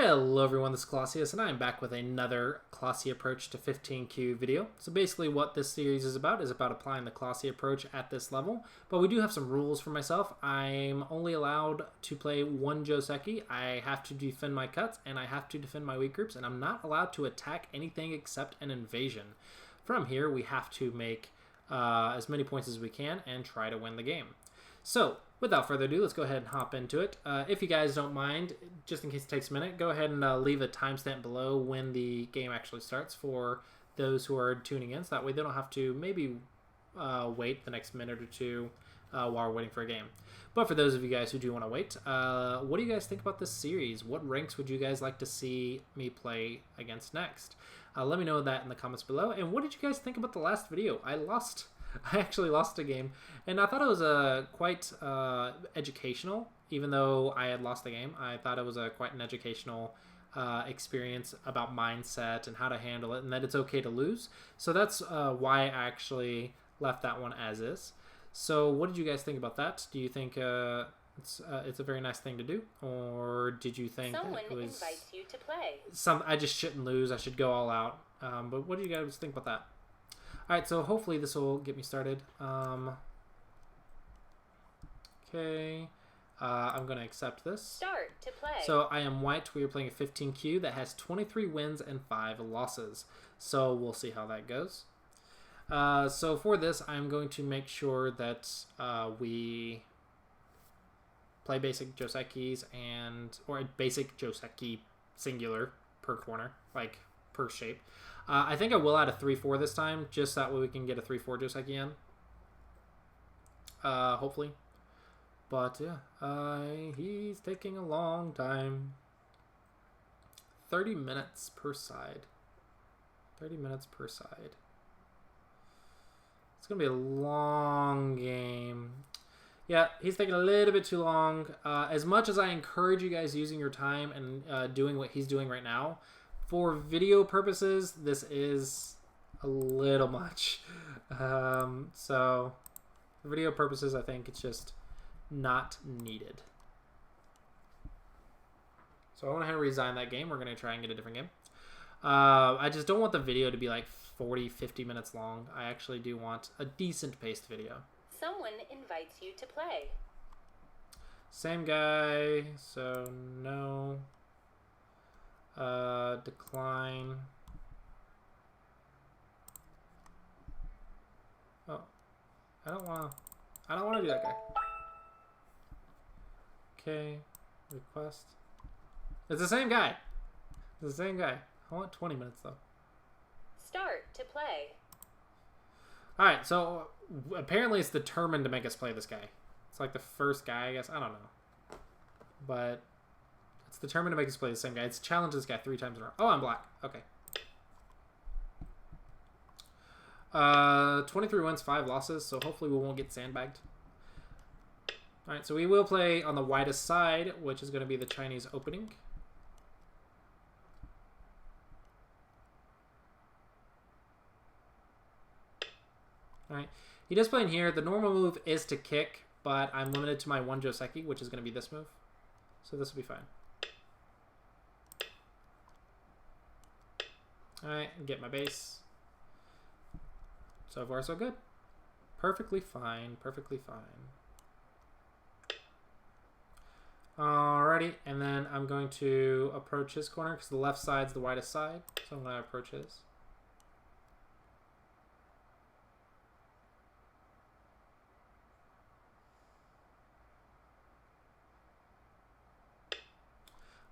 Hello everyone, this is Clossi, and I am back with another Clossi approach to 15Q video. So basically what this series is about applying the Clossi approach at this level, but we do have some rules for myself. I'm only allowed to play one Joseki, I have to defend my cuts, and I have to defend my weak groups, and I'm not allowed to attack anything except an invasion. From here, we have to make as many points as we can and try to win the game. So, without further ado, let's go ahead and hop into it. If you guys don't mind, just in case it takes a minute, go ahead and leave a timestamp below when the game actually starts for those who are tuning in, so that way they don't have to maybe wait the next minute or two while we're waiting for a game. But for those of you guys who do want to wait, what do you guys think about this series? What ranks would you guys like to see me play against next? Let me know that in the comments below. And what did you guys think about the last video? I actually lost a game, and I thought it was quite educational. Even though I had lost the game, I thought it was quite an educational experience about mindset and how to handle it, and that it's okay to lose. So that's why I actually left that one as is. So what did you guys think about that? Do you think it's a very nice thing to do, or did you think someone it was invites you to play? I just shouldn't lose, I should go all out? But what do you guys think about that? Alright, so hopefully this will get me started. Okay, I'm going to accept this. Start to play. So I am white. We are playing a 15Q that has 23 wins and 5 losses. So we'll see how that goes. So for this, I'm going to make sure that we play basic Josekis or basic Joseki singular per corner, like per shape. I think I will add a 3-4 this time, just that way we can get a 3-4 Joseki in. Hopefully. But yeah, he's taking a long time. 30 minutes per side. 30 minutes per side. It's going to be a long game. Yeah, he's taking a little bit too long. As much as I encourage you guys using your time and doing what he's doing right now, for video purposes, this is a little much. So, for video purposes, I think it's just not needed. So I went ahead and resigned that game. We're going to try and get a different game. I just don't want the video to be like 40-50 minutes long. I actually do want a decent paced video. Someone invites you to play. Same guy, so no. Decline. Oh, I don't want to do that guy. Okay, request. It's the same guy. It's the same guy. I want 20 minutes though. Start to play. All right, so apparently it's determined to make us play this guy. It's like the first guy, I guess. I don't know, but it's determined to make us play the same guy. It's challenged this guy 3 times in a row. Oh, I'm black. Okay. 23 wins, 5 losses, so hopefully we won't get sandbagged. Alright, so we will play on the widest side, which is going to be the Chinese opening. Alright, he does play in here. The normal move is to kick, but I'm limited to my 1 Joseki, which is going to be this move. So this will be fine. Alright, get my base. So far, so good. Perfectly fine. Perfectly fine. Alrighty, and then I'm going to approach his corner because the left side's the widest side. So I'm going to approach his.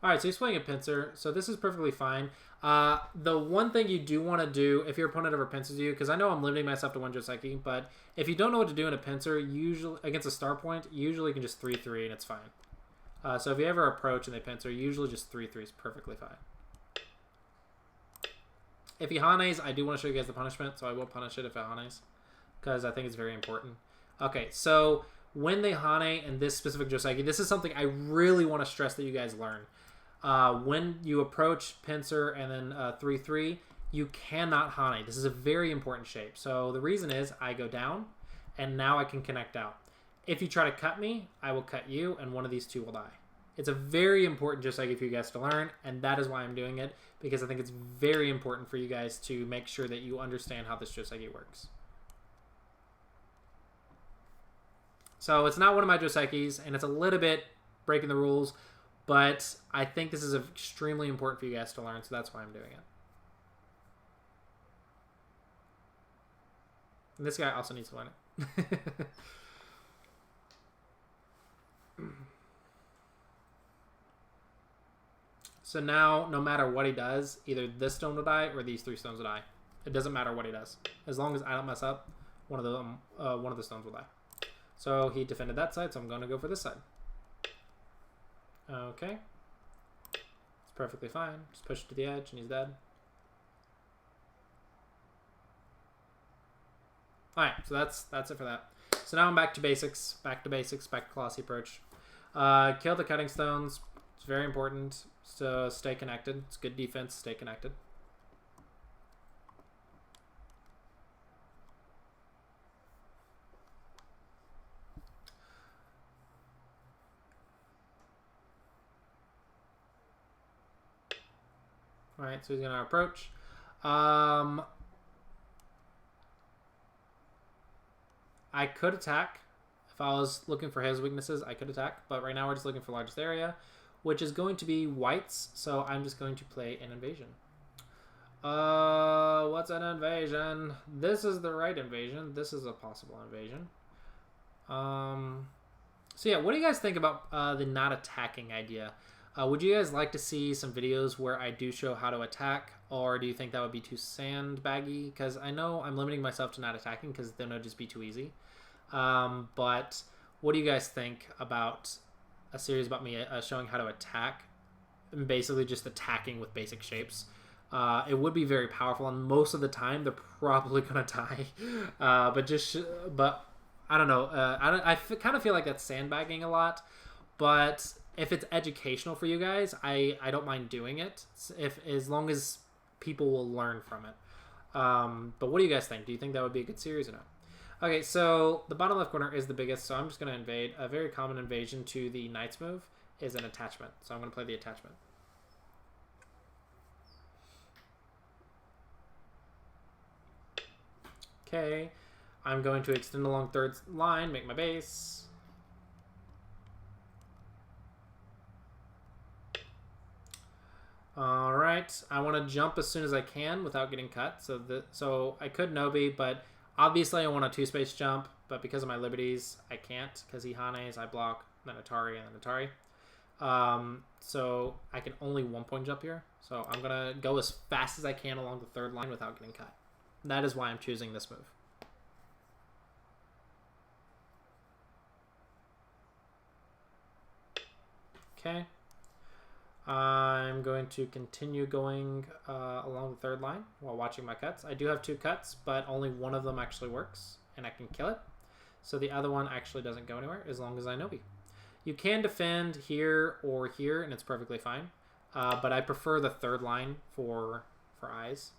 Alright, so he's playing a pincer, so this is perfectly fine. The one thing you do want to do if your opponent ever pincers you, because I know I'm limiting myself to 1 Joseki, but if you don't know what to do in a pincer, usually against a star point, usually you can just 3-3 and it's fine. So if you ever approach and they pincer, usually just 3-3 is perfectly fine. If he hanes, I do want to show you guys the punishment, so I will punish it if it hanes, because I think it's very important. Okay, so when they hane in this specific Joseki, this is something I really want to stress that you guys learn. When you approach pincer and then 3-3, you cannot hane. This is a very important shape. So the reason is I go down, and now I can connect out. If you try to cut me, I will cut you, and one of these two will die. It's a very important joseki for you guys to learn, and that is why I'm doing it, because I think it's very important for you guys to make sure that you understand how this joseki works. So it's not one of my josekis, and it's a little bit breaking the rules, but I think this is extremely important for you guys to learn, so that's why I'm doing it. And this guy also needs to learn it. So now, no matter what he does, either this stone will die or these 3 stones will die. It doesn't matter what he does. As long as I don't mess up, one of the stones will die. So he defended that side, so I'm going to go for this side. Okay. It's perfectly fine. Just push it to the edge and he's dead. Alright, so that's it for that. So now I'm back to basics. Back to Clossi approach. Kill the cutting stones. It's very important. So stay connected. It's good defense. Stay connected. Alright, so he's going to approach. I could attack. If I was looking for his weaknesses, I could attack. But right now we're just looking for largest area, which is going to be whites. So I'm just going to play an invasion. What's an invasion? This is the right invasion. This is a possible invasion. So yeah, what do you guys think about the not attacking idea? Would you guys like to see some videos where I do show how to attack, or do you think that would be too sandbaggy? Because I know I'm limiting myself to not attacking because then it would just be too easy. But what do you guys think about a series about me showing how to attack, and basically just attacking with basic shapes? It would be very powerful, and most of the time they're probably gonna die. But I don't know. I kind of feel like that's sandbagging a lot, but if it's educational for you guys, I don't mind doing it, as long as people will learn from it. But what do you guys think? Do you think that would be a good series or not? Okay, so the bottom left corner is the biggest, so I'm just going to invade. A very common invasion to the Knight's move is an attachment, so I'm going to play the attachment. Okay, I'm going to extend along third line, make my base. Alright, I want to jump as soon as I can without getting cut. So I could Nobi, but obviously I want a 2-space jump, but because of my liberties, I can't, because he Hanes, I block, then Atari, and then Atari. So I can only 1-point jump here. So I'm going to go as fast as I can along the third line without getting cut. That is why I'm choosing this move. Okay. I'm going to continue going along the third line while watching my cuts. I do have 2 cuts, but only one of them actually works, and I can kill it. So the other one actually doesn't go anywhere as long as I Nobi. You can defend here or here, and it's perfectly fine. But I prefer the third line for eyes.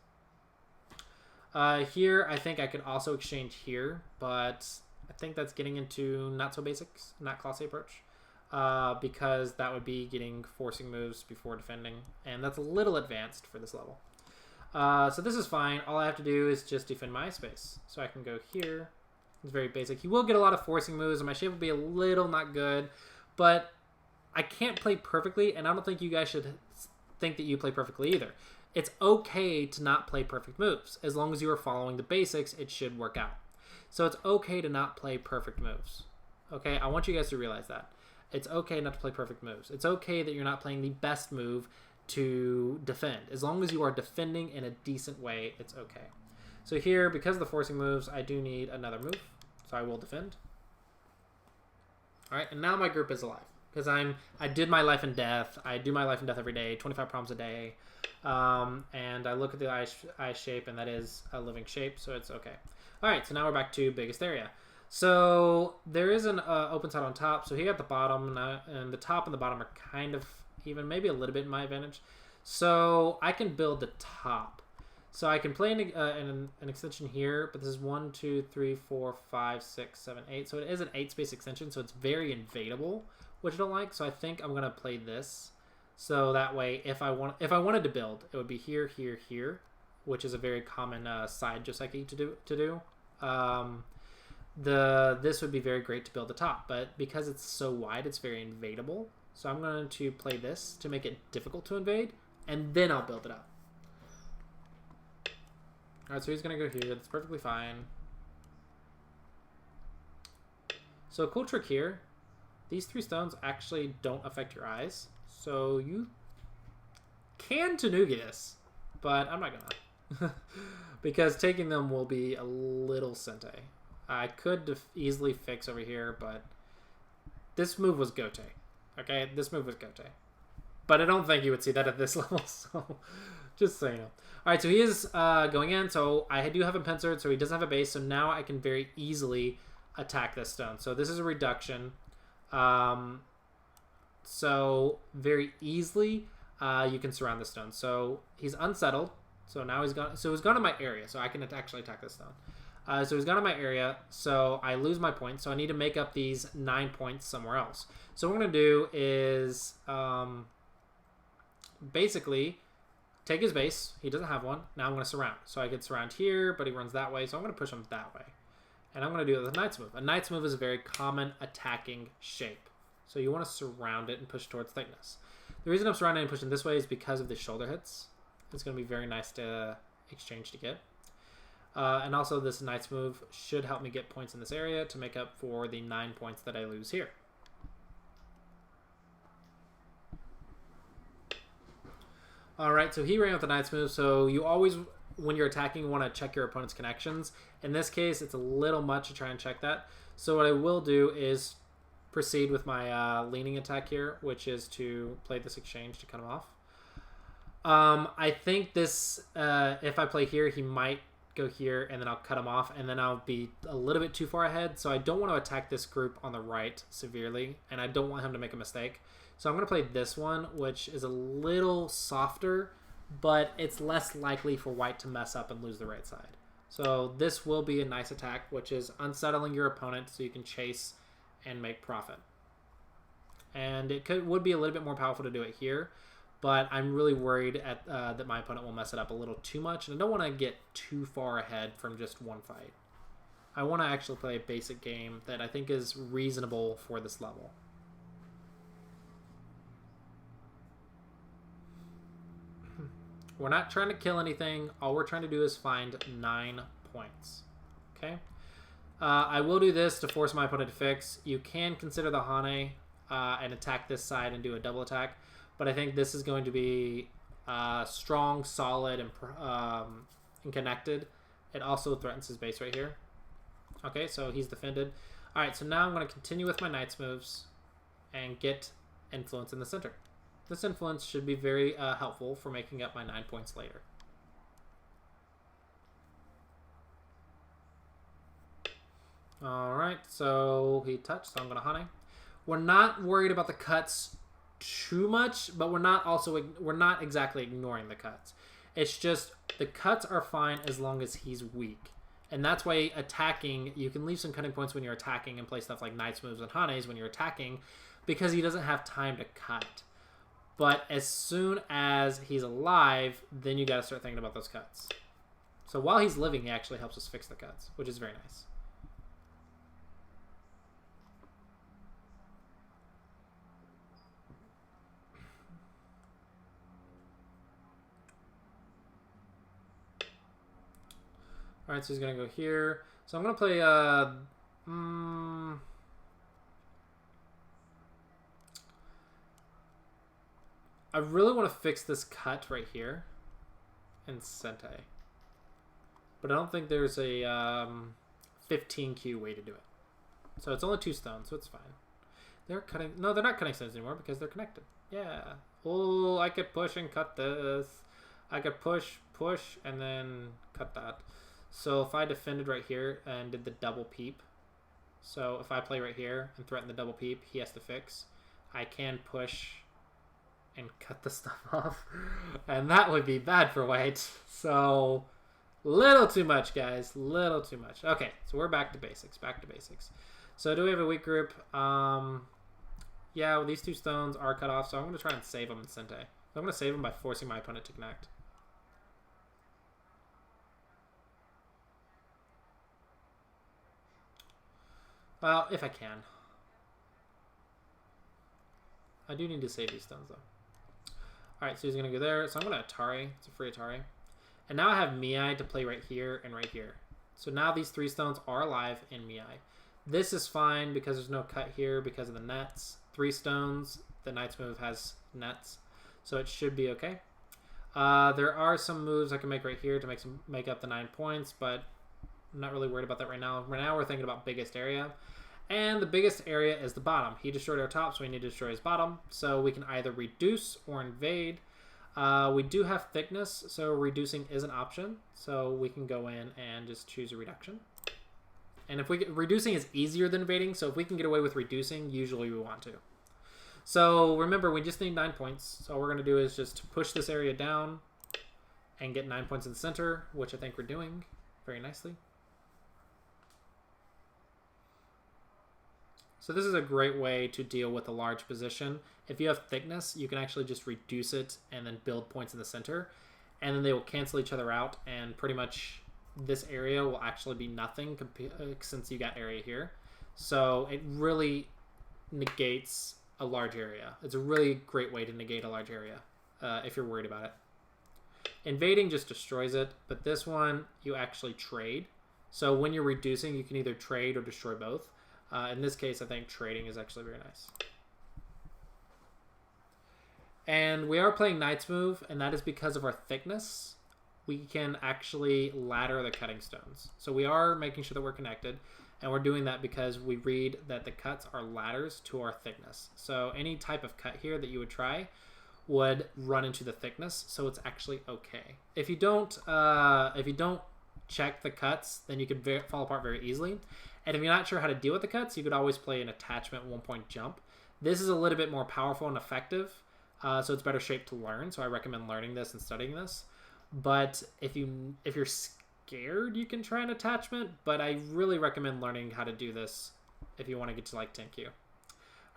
Here, I think I could also exchange here, but I think that's getting into not so basics, not Clossi approach. Because that would be getting forcing moves before defending, and that's a little advanced for this level. So this is fine. All I have to do is just defend my space. So I can go here. It's very basic. He will get a lot of forcing moves, and my shape will be a little not good, but I can't play perfectly, and I don't think you guys should think that you play perfectly either. It's okay to not play perfect moves. As long as you are following the basics, it should work out. So it's okay to not play perfect moves. Okay, I want you guys to realize that. It's okay not to play perfect moves. It's okay that you're not playing the best move to defend. As long as you are defending in a decent way, it's okay. So here, because of the forcing moves, I do need another move. So I will defend. Alright, and now my group is alive. Because I did my life and death. I do my life and death every day, 25 problems a day. And I look at the eye shape, and that is a living shape, so it's okay. Alright, so now we're back to biggest area. So there is an open side on top. So here at the bottom, and the top and the bottom are kind of even, maybe a little bit in my advantage. So I can build the top. So I can play an extension here, but this is 1, 2, 3, 4, 5, 6, 7, 8. So it is an 8-space extension, so it's very invadable, which I don't like. So I think I'm gonna play this. So that way, if I wanted to build, it would be here, here, here, which is a very common side Joseki to do. This would be very great to build the top, but because it's so wide, it's very invadable. So I'm going to play this to make it difficult to invade, and then I'll build it up. All right, so he's going to go here. That's perfectly fine. So a cool trick here, these 3 stones actually don't affect your eyes. So you can Tanuki this, but I'm not gonna. Because taking them will be a little Sente. I could easily fix over here, but this move was Gote. Okay, this move was Gote. But I don't think you would see that at this level, so just so you know. Alright, so he is going in, so I do have him pincered, so he doesn't have a base, so now I can very easily attack this stone. So this is a reduction. So very easily you can surround the stone. So he's unsettled. So now he's gone. So he's gone to my area. So I can actually attack this stone. So he's gone to my area. So I lose my points. So I need to make up these 9 points somewhere else. So what I'm going to do is basically take his base. He doesn't have one. Now I'm going to surround. So I could surround here, but he runs that way. So I'm going to push him that way. And I'm going to do it with a Knight's move. A Knight's move is a very common attacking shape. So you want to surround it and push towards thickness. The reason I'm surrounding and pushing this way is because of the shoulder hits. It's going to be very nice to exchange to get. And also this Knight's move should help me get points in this area to make up for the 9 points that I lose here. Alright, so he ran with the Knight's move. So you always, when you're attacking, want to check your opponent's connections. In this case, it's a little much to try and check that. So what I will do is proceed with my leaning attack here, which is to play this exchange to cut him off. I think this, if I play here, he might go here, and then I'll cut him off, and then I'll be a little bit too far ahead. So I don't want to attack this group on the right severely, and I don't want him to make a mistake. So I'm going to play this one, which is a little softer, but it's less likely for white to mess up and lose the right side. So this will be a nice attack, which is unsettling your opponent so you can chase and make profit. And it would be a little bit more powerful to do it here, but I'm really worried that my opponent will mess it up a little too much, and I don't want to get too far ahead from just one fight. I want to actually play a basic game that I think is reasonable for this level. We're not trying to kill anything. All we're trying to do is find 9 points. Okay? I will do this to force my opponent to fix. You can consider the Hane and attack this side and do a double attack, but I think this is going to be strong, solid, and connected. It also threatens his base right here. Okay, so he's defended. Alright, so now I'm going to continue with my Knight's moves and get influence in the center. This influence should be very helpful for making up my 9 points later. Alright, so he touched, so I'm going to Hane. We're not worried about the cuts too much, but we're not exactly ignoring the cuts. It's just the cuts are fine as long as he's weak. And that's why attacking, you can leave some cutting points when you're attacking and play stuff like Knight's moves and Hanes when you're attacking, because he doesn't have time to cut. But as soon as he's alive, then you got to start thinking about those cuts. So while he's living, he actually helps us fix the cuts, which is very nice. Alright, so he's going to go here. So I'm going to play... I really want to fix this cut right here in Sente. But I don't think there's a 15Q way to do it. So it's only 2 stones, so it's fine. They're cutting... No, they're not cutting stones anymore because they're connected. Yeah. Oh, I could push and cut this. I could push, and then cut that. So if I defended right here and did the double peep, so if I play right here and threaten the double peep, he has to fix. I can push and cut the stuff off, and that would be bad for white. So little too much, guys, little too much. Okay, so we're back to basics. So do we have a weak group? Yeah, well, these two stones are cut off, so I'm going to try and save them in Sente. So I'm going to save them by forcing my opponent to connect. Well, if I can. I do need to save these stones, though. Alright, so he's going to go there. So I'm going to Atari. It's a free Atari. And now I have Miai to play right here and right here. So now these 3 stones are alive in Miai. This is fine because there's no cut here because of the nets. 3 stones. The Knight's move has nets. So it should be okay. There are some moves I can make right here to make up the 9 points, but I'm not really worried about that right now. Right now we're thinking about biggest area. And the biggest area is the bottom. He destroyed our top, so we need to destroy his bottom. So we can either reduce or invade. We do have thickness, so reducing is an option. So we can go in and just choose a reduction. And if reducing is easier than invading, so if we can get away with reducing, usually we want to. So remember, we just need 9 points. So all we're going to do is just push this area down and get 9 points in the center, which I think we're doing very nicely. So this is a great way to deal with a large position. If you have thickness, you can actually just reduce it and then build points in the center. And then they will cancel each other out, and pretty much this area will actually be nothing since you got area here. So it really negates a large area. It's a really great way to negate a large area if you're worried about it. Invading just destroys it, but this one you actually trade. So when you're reducing, you can either trade or destroy both. In this case, I think trading is actually very nice. And we are playing Knight's move, and that is because of our thickness. We can actually ladder the cutting stones. So we are making sure that we're connected, and we're doing that because we read that the cuts are ladders to our thickness. So any type of cut here that you would try would run into the thickness, so it's actually okay. If you don't check the cuts, then you could fall apart very easily. And if you're not sure how to deal with the cuts, you could always play an attachment 1-point jump. This is a little bit more powerful and effective, so it's better shaped to learn. So I recommend learning this and studying this. But if you're scared, you can try an attachment. But I really recommend learning how to do this if you want to get to like 10Q. All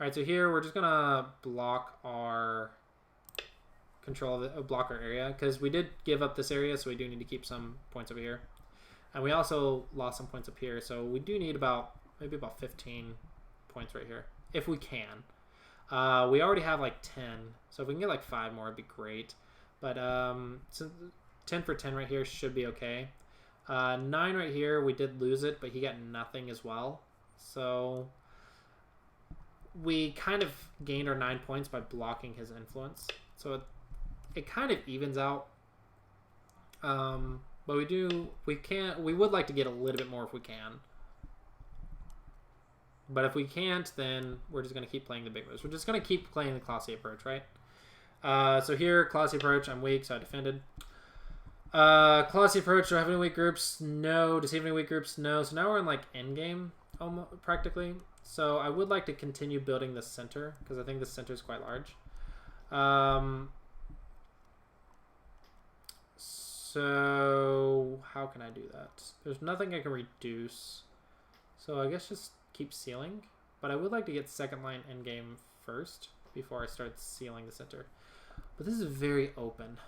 right, so here we're just gonna block our block our area because we did give up this area, so we do need to keep some points over here. And we also lost some points up here, so we do need maybe about 15 points right here, if we can. We already have like 10, so if we can get like 5 more, it'd be great. But so 10 for 10 right here should be okay. 9 right here, we did lose it, but he got nothing as well. So we kind of gained our 9 points by blocking his influence. So it kind of evens out. But we would like to get a little bit more if we can. But if we can't, then we're just going to keep playing the big moves. We're just going to keep playing the Clossi approach, right? So here, Clossi approach, I'm weak, so I defended. Clossi approach, do I have any weak groups? No. Does he have any weak groups? No. So now we're in like endgame, almost, practically. So I would like to continue building the center, because I think the center is quite large. So how can I do that? There's nothing I can reduce. So I guess just keep sealing. But I would like to get second line endgame first before I start sealing the center. But this is very open.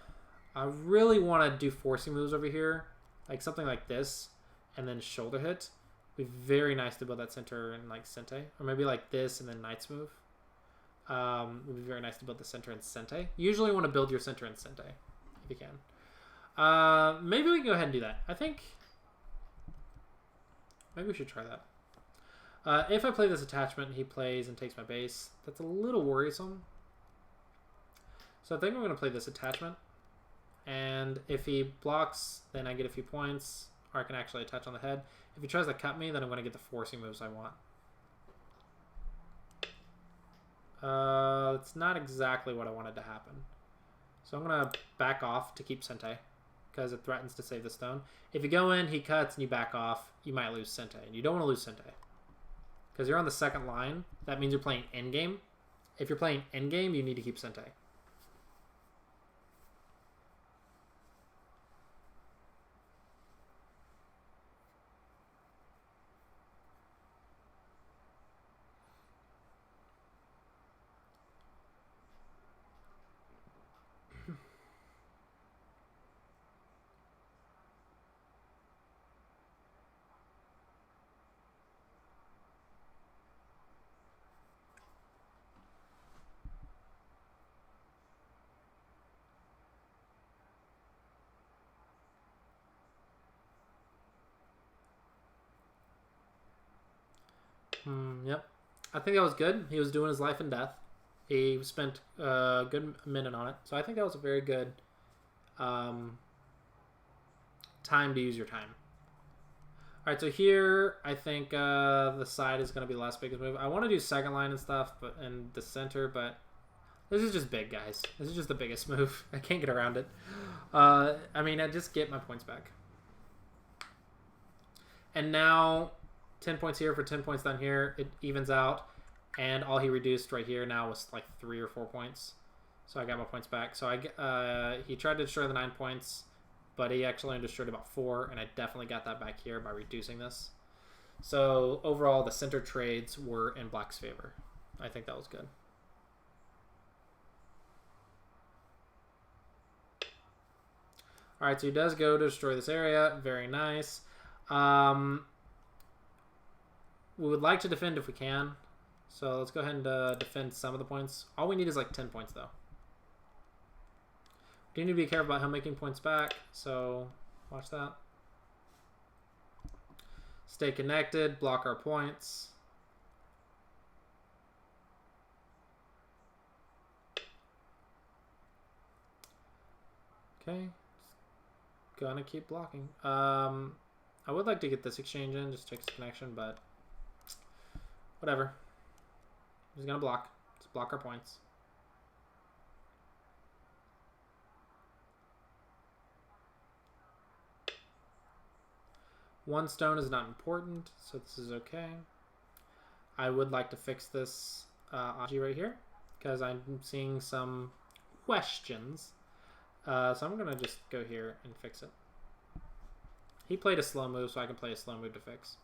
I really want to do forcing moves over here. Like something like this. And then shoulder hit. It'd be very nice to build that center in like Sente. Or maybe like this and then Knight's move. It would be very nice to build the center in Sente. Usually you want to build your center in Sente. If you can. Maybe we can go ahead and do that. I think maybe we should try that. If I play this attachment and he plays and takes my base, that's a little worrisome. So I think I'm going to play this attachment. And if he blocks, then I get a few points. Or I can actually attach on the head. If he tries to cut me, then I'm going to get the forcing moves I want. It's not exactly what I wanted to happen. So I'm going to back off to keep Sente, because it threatens to save the stone. If you go in, he cuts, and you back off, you might lose Sente. And you don't want to lose Sente. Because you're on the second line. That means you're playing endgame. If you're playing endgame, you need to keep Sente. Yep. I think that was good. He was doing his life and death. He spent a good minute on it. So I think that was a very good time to use your time. All right, so here I think the side is going to be the last biggest move. I want to do second line and stuff, but in the center, but this is just big, guys. This is just the biggest move. I can't get around it. I mean, I just get my points back. And now 10 points here for 10 points down here. It evens out. And all he reduced right here now was like 3 or 4 points. So I got my points back. So he tried to destroy the 9 points, but he actually only destroyed about 4. And I definitely got that back here by reducing this. So overall, the center trades were in Black's favor. I think that was good. All right, so he does go to destroy this area. Very nice. We would like to defend if we can. So let's go ahead and defend some of the points. All we need is like 10 points, though. We do need to be careful about him making points back. So watch that. Stay connected. Block our points. Okay. Gonna keep blocking. I would like to get this exchange in, just fix the connection, but whatever. He's gonna block. Let's block our points. One stone is not important, so this is okay. I would like to fix this Aji right here, because I'm seeing some questions. So I'm gonna just go here and fix it. He played a slow move, so I can play a slow move to fix.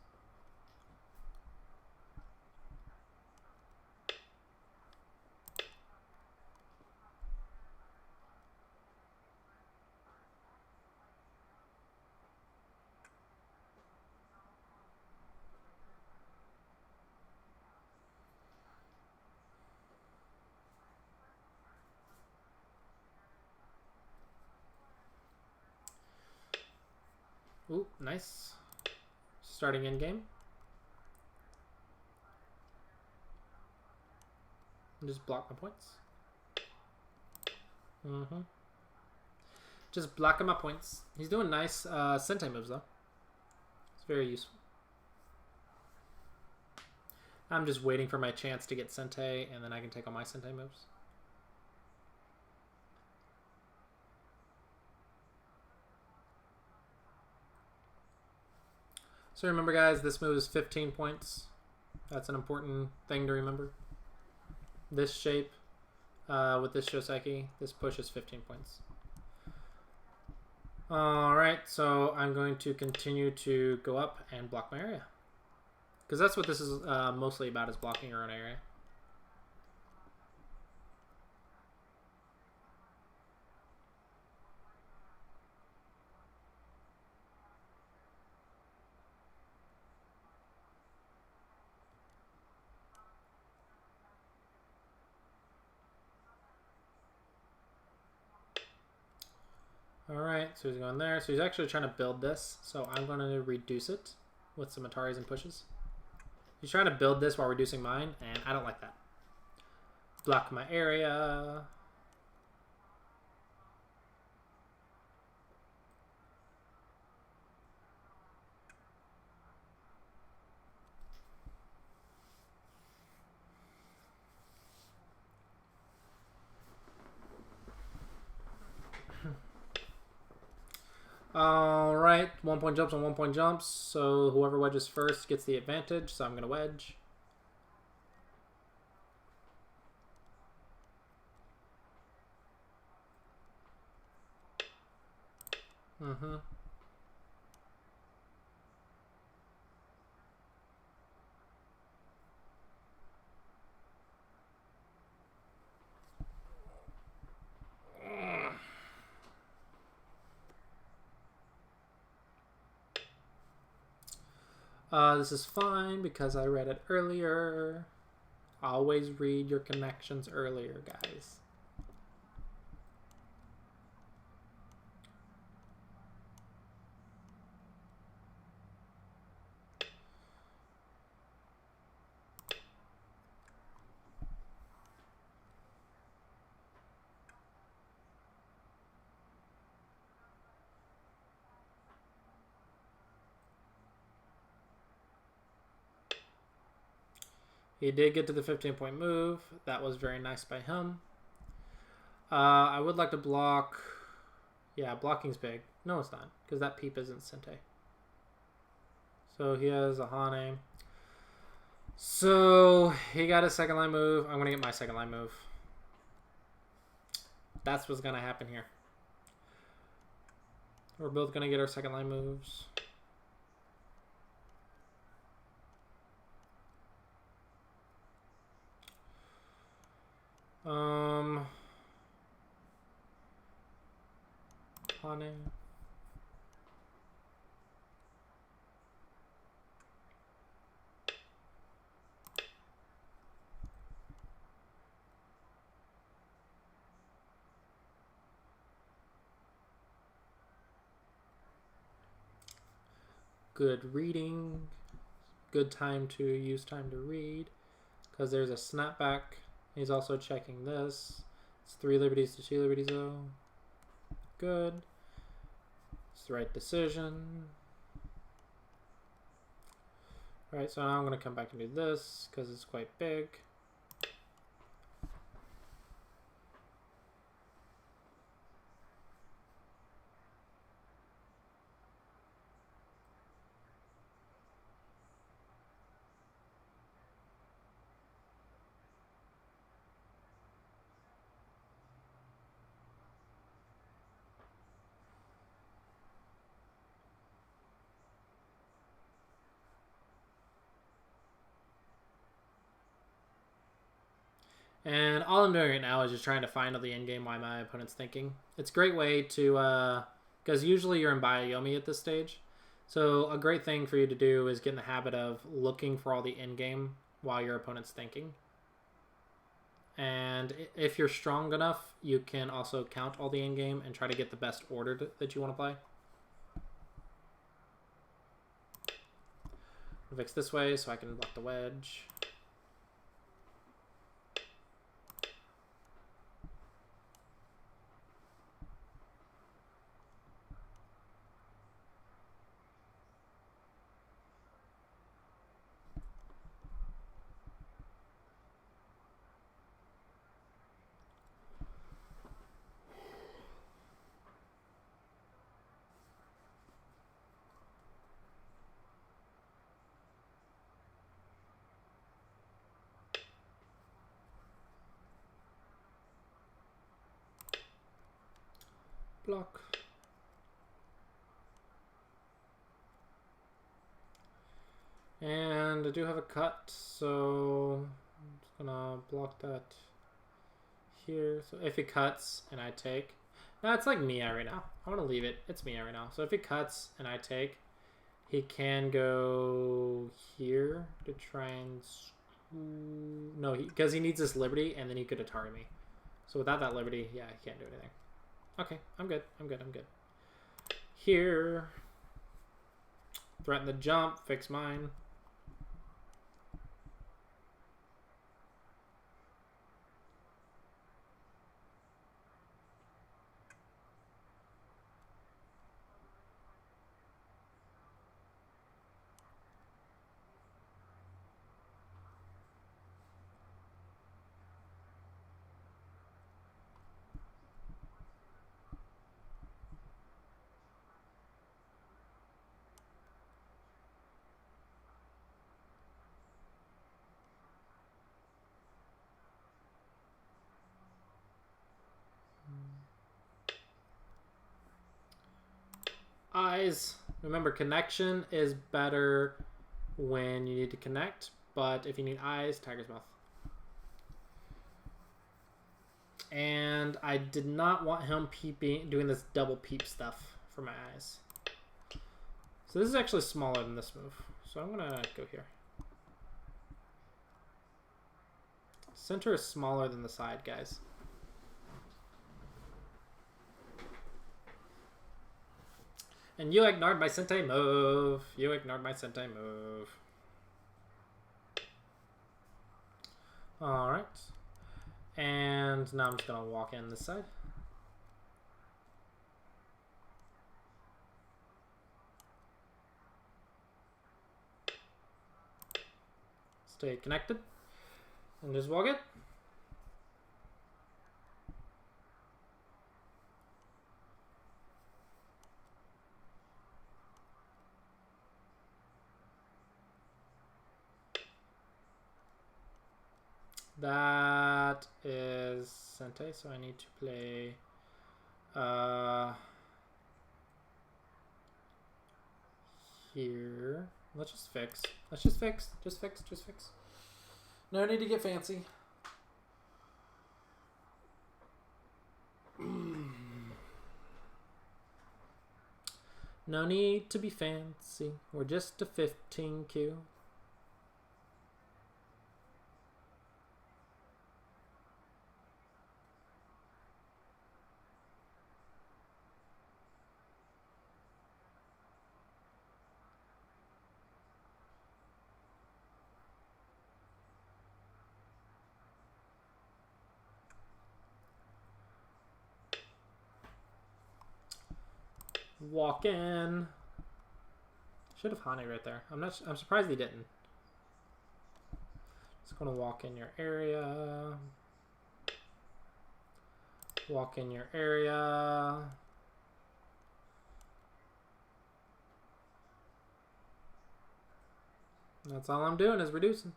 Ooh, nice. Starting in game. And just block my points. Just blocking my points. He's doing nice Sentai moves, though. It's very useful. I'm just waiting for my chance to get Sentai, and then I can take all my Sentai moves. So remember, guys, this move is 15 points. That's an important thing to remember. This shape with this Shoseki, this push is 15 points. Alright, so I'm going to continue to go up and block my area. Because that's what this is mostly about, is blocking your own area. Alright, so he's going there. So he's actually trying to build this. So I'm going to reduce it with some Ataris and pushes. He's trying to build this while reducing mine, and I don't like that. Block my area. Alright, 1 point jumps on 1 point jumps. So whoever wedges first gets the advantage. So I'm going to wedge. This is fine because I read it earlier. Always read your connections earlier, guys. He did get to the 15-point move. That was very nice by him. I would like to block. Yeah, blocking's big. No, it's not, because that peep isn't Sente. So he has a Hane. So he got a second line move. I'm going to get my second line move. That's what's going to happen here. We're both going to get our second line moves. Hane. Good reading. Good time to use time to read. Because there's a snapback. He's also checking this. It's 3 liberties to 2 liberties though. Good. It's the right decision. Alright, so now I'm going to come back and do this because it's quite big. And all I'm doing right now is just trying to find out the end game why my opponent's thinking. It's a great way to, because usually you're in Bayomi at this stage. So a great thing for you to do is get in the habit of looking for all the end game while your opponent's thinking. And if you're strong enough, you can also count all the end game and try to get the best order that you want to play. Fix this way so I can block the wedge. Block. And I do have a cut, so I'm just gonna block that here. So if it cuts and I take, now it's like Mia right now. I want to leave it. It's Mia right now. So if it cuts and I take, he can go here to try and no, because he needs this liberty, and then he could Atari me. So without that liberty, yeah, he can't do anything. Okay, I'm good. I'm good. I'm good. Here, threaten the jump, fix mine. Eyes. Remember, connection is better when you need to connect, but if you need eyes, tiger's mouth. And I did not want him peeping, doing this double peep stuff for my eyes. So this is actually smaller than this move. So I'm gonna go here. Center is smaller than the side, guys. And you ignored my Sente move. You ignored my Sente move. Alright. And now I'm just going to walk in this side. Stay connected. And just walk it. That is Sente, so I need to play here. Let's just fix. Let's just fix. Just fix. Just fix. No need to get fancy. No need to be fancy. We're just a 15Q. Walk in. Should have Hane right there. I'm surprised he didn't. Just gonna walk in your area. Walk in your area. That's all I'm doing is reducing.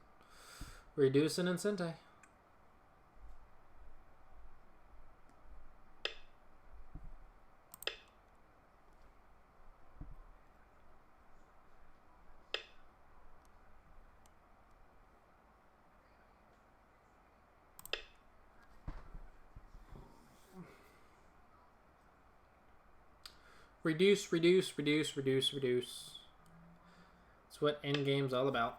Reducing in Sente. Reduce, reduce, reduce, reduce, reduce. That's what endgame's all about.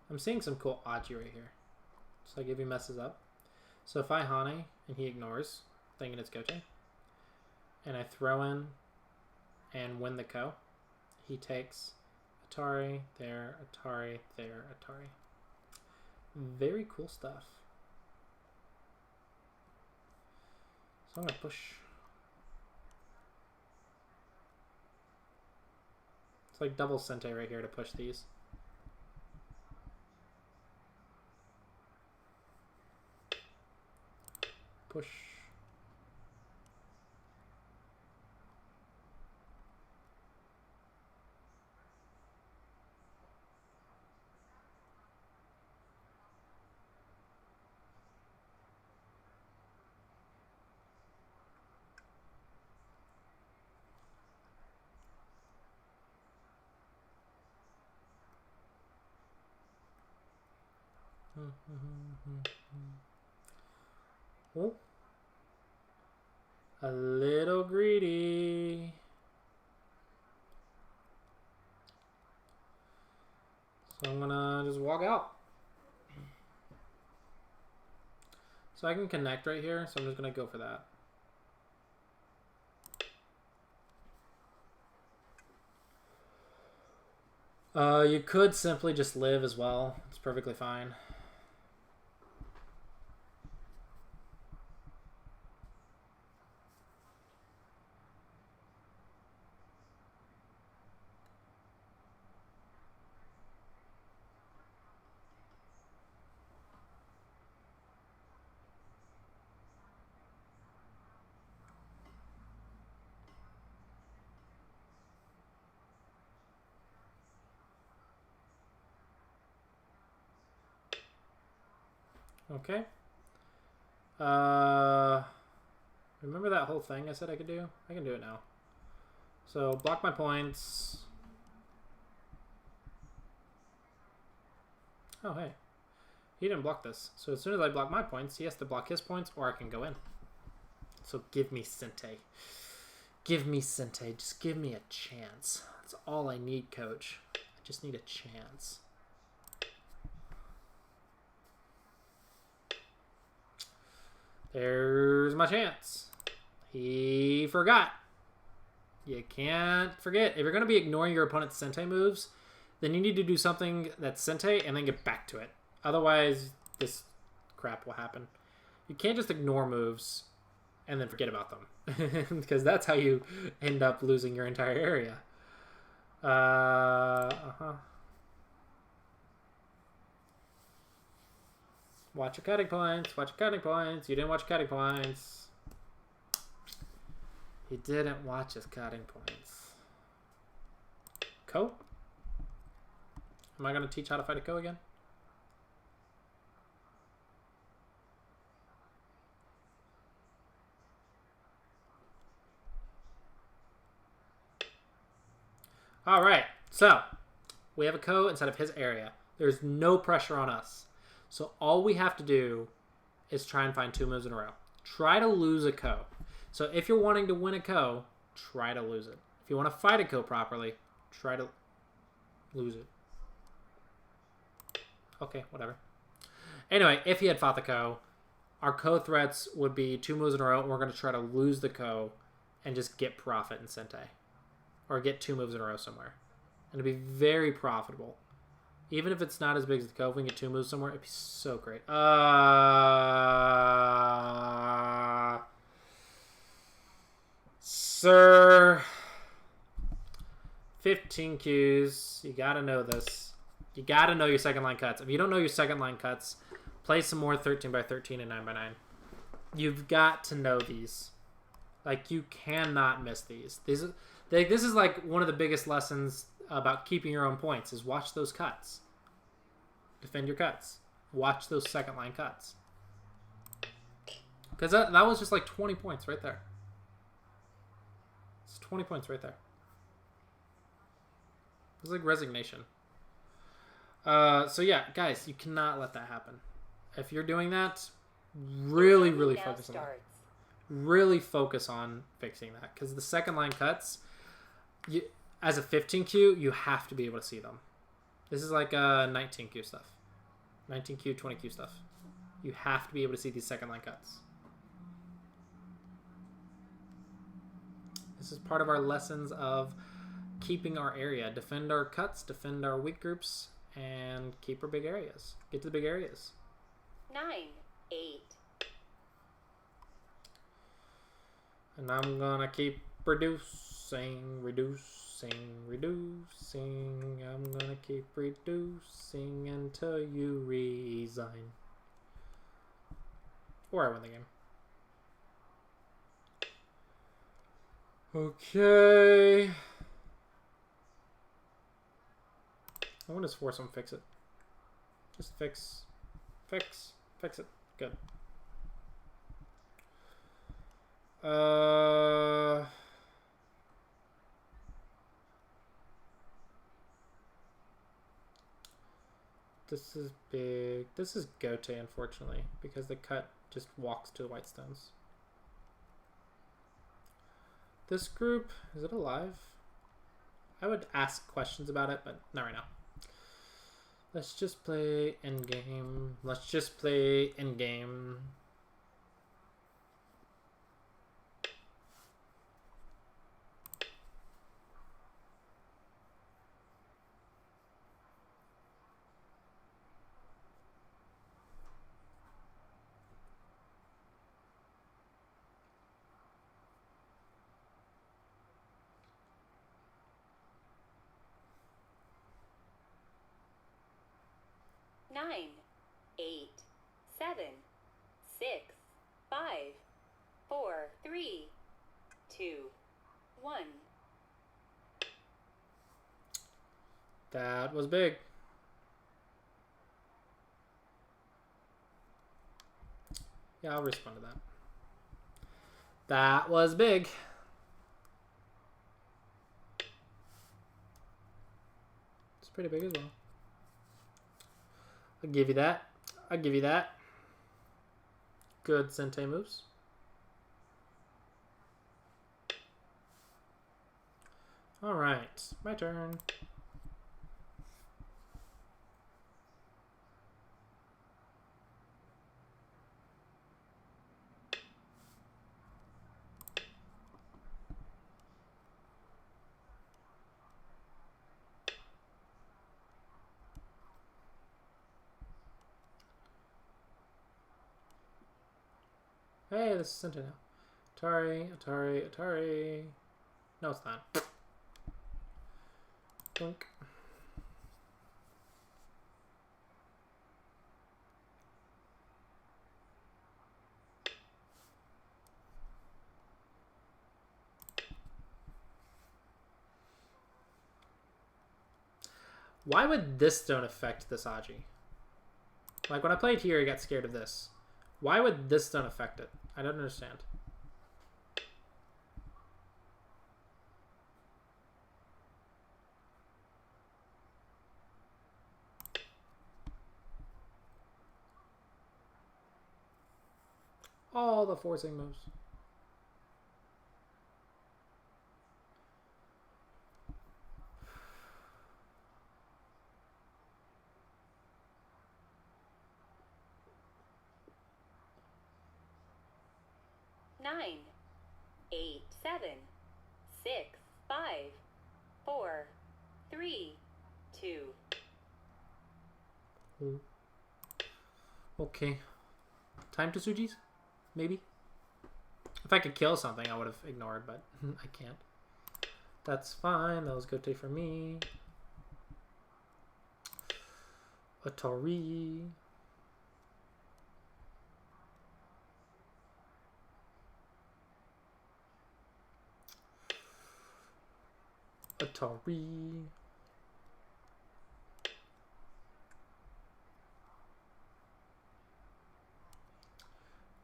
I'm seeing some cool Aji right here. So like if he messes up. So if I Hane and he ignores, thinking it's Gote, and I throw in and win the Ko, he takes Atari, there, Atari, there, Atari. Very cool stuff. So I'm going to push. It's like double Sente right here to push these. Push. Oh. A little greedy. So I'm gonna just walk out. So I can connect right here, so I'm just gonna go for that. You could simply just live as well. It's perfectly fine. Okay. Remember that whole thing I said I could do? I can do it now. So block my points. Oh, hey. He didn't block this. So as soon as I block my points, he has to block his points or I can go in. So give me Sente. Give me Sente. Just give me a chance. That's all I need, coach. I just need a chance. There's my chance. He forgot. You can't forget. If you're going to be ignoring your opponent's Sente moves, then you need to do something that's Sente and then get back to it. Otherwise, this crap will happen. You can't just ignore moves and then forget about them. Because that's how you end up losing your entire area. Watch your cutting points. Watch your cutting points. You didn't watch cutting points. He didn't watch his cutting points. Ko? Am I going to teach how to fight a Ko again? Alright, so we have a Ko inside of his area. There's no pressure on us. So all we have to do is try and find 2 moves in a row. Try to lose a Ko. So if you're wanting to win a Ko, try to lose it. If you want to fight a Ko properly, try to lose it. Okay, whatever. Anyway, if he had fought the Ko, our Ko threats would be 2 moves in a row, and we're going to try to lose the Ko and just get profit in Sente. Or get 2 moves in a row somewhere. And it'd be very profitable. Even if it's not as big as the Ko, if we can get 2 moves somewhere, it'd be so great. Sir. 15 Qs. You gotta know this. You gotta know your second line cuts. If you don't know your second line cuts, play some more 13x13 and 9x9. You've got to know these. Like, you cannot miss these. This is like one of the biggest lessons about keeping your own points is watch those cuts. Defend your cuts. Watch those second line cuts. Because that was just like 20 points right there. It's 20 points right there. It's like resignation. So yeah, guys, you cannot let that happen. If you're doing that, really focus on that. Really focus on fixing that. Because the second line cuts, as a 15Q, you have to be able to see them. This is like 19Q stuff. 19Q, 20Q stuff. You have to be able to see these second line cuts. This is part of our lessons of keeping our area. Defend our cuts, defend our weak groups, and keep our big areas. Get to the big areas. 9, 8. And I'm gonna keep reducing. I'm gonna keep reducing until you resign. Or I win the game. Okay. I want to just force him to fix it. Just fix it. Good. This is big. This is Gote, unfortunately, because the cut just walks to the white stones. This group, is it alive? I would ask questions about it, but not right now. Let's just play endgame. Let's just play endgame. Nine, 8, 7, 6, 5, 4, 3, 2, 1. That was big. Yeah, I'll respond to that. That was big. It's pretty big as well. I'll give you that. I'll give you that. Good Sente moves. Alright, my turn. Hey, this is Senta now. Atari, Atari, Atari. No, it's not. Blink. Why would this stone affect this Aji? Like, when I played here, I got scared of this. Why would this stone affect it? I don't understand. All the forcing moves. Nine, 8, 7, 6, 5, 4, 3, 2. Okay. Time to Sujis? Maybe? If I could kill something, I would have ignored, but I can't. That's fine. That was good day for me. Atari. Atari.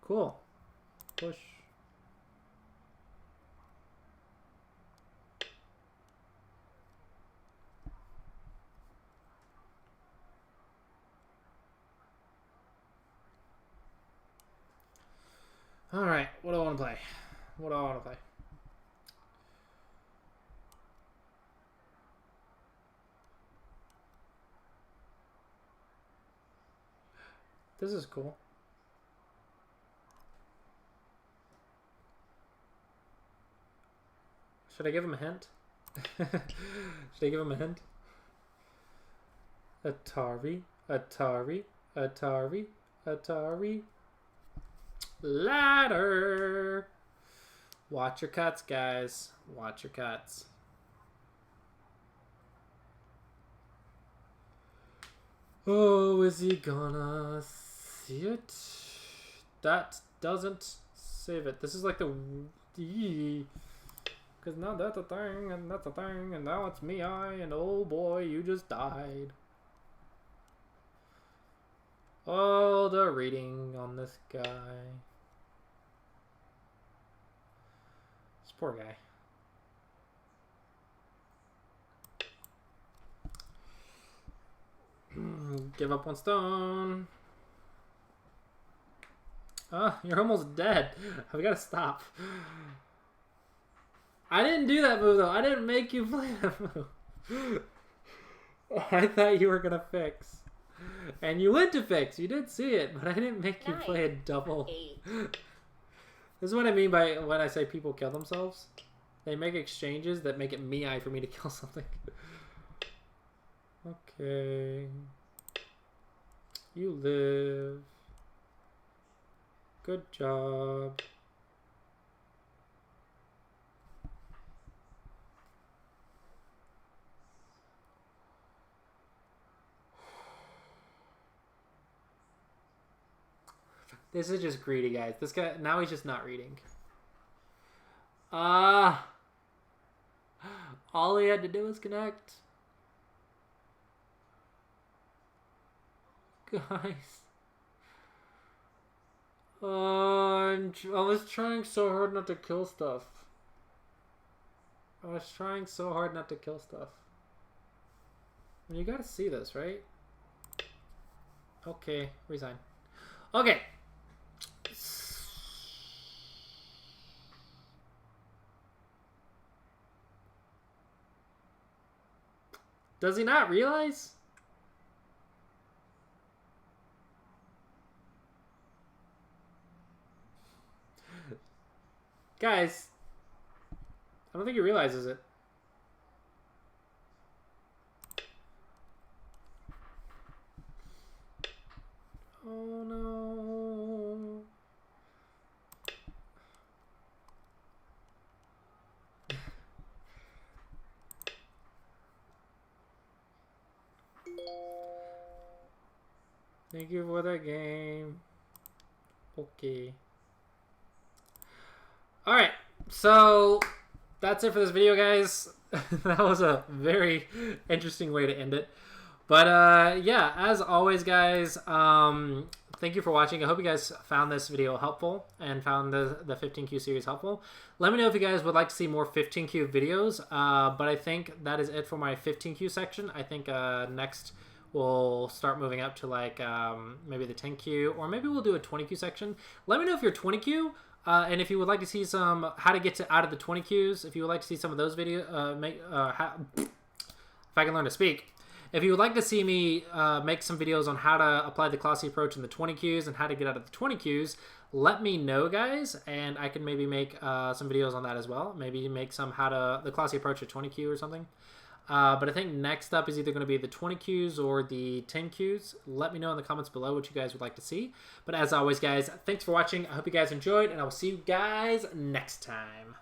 Cool. Push. Alright, what do I want to play? What do I want to play? This is cool. Should I give him a hint? Should I give him a hint? Atari, Atari, Atari, Atari. Ladder. Watch your cuts, guys. Watch your cuts. Oh, is he gonna see it? That doesn't save it. This is like the... Because now that's a thing, and that's a thing, and now it's me, and oh boy, you just died. Oh, the reading on this guy. This poor guy. Give up one stone. Oh, you're almost dead. I've got to stop. I didn't do that move, though. I didn't make you play that move. I thought you were going to fix. And you went to fix. You did see it, but I didn't make you play a double. 8. This is what I mean by when I say people kill themselves. They make exchanges that make it me-eye for me to kill something. Okay. You live. Good job. This is just greedy, guys. This guy, now he's just not reading. All he had to do was connect. Guys. I was trying so hard not to kill stuff. I was trying so hard not to kill stuff. And you gotta see this, right? Okay, resign. Okay. Does he not realize? Guys, I don't think he realizes it. Oh no. Thank you for the game. Okay. Alright, so that's it for this video, guys. That was a very interesting way to end it. But yeah, as always, guys, thank you for watching. I hope you guys found this video helpful and found the 15Q series helpful. Let me know if you guys would like to see more 15Q videos. But I think that is it for my 15Q section. I think next we'll start moving up to like maybe the 10Q, or maybe we'll do a 20Q section. Let me know if you're 20Q. And if you would like to see some how to get out of the 20Qs, if you would like to see some of those videos, if I can learn to speak. If you would like to see me make some videos on how to apply the Clossi approach in the 20Qs and how to get out of the 20Qs, let me know, guys, and I can maybe make some videos on that as well. Maybe make some the Clossi approach at 20Q or something. But I think next up is either going to be the 20Qs or the 10Qs. Let me know in the comments below what you guys would like to see. But as always, guys, thanks for watching. I hope you guys enjoyed, and I will see you guys next time.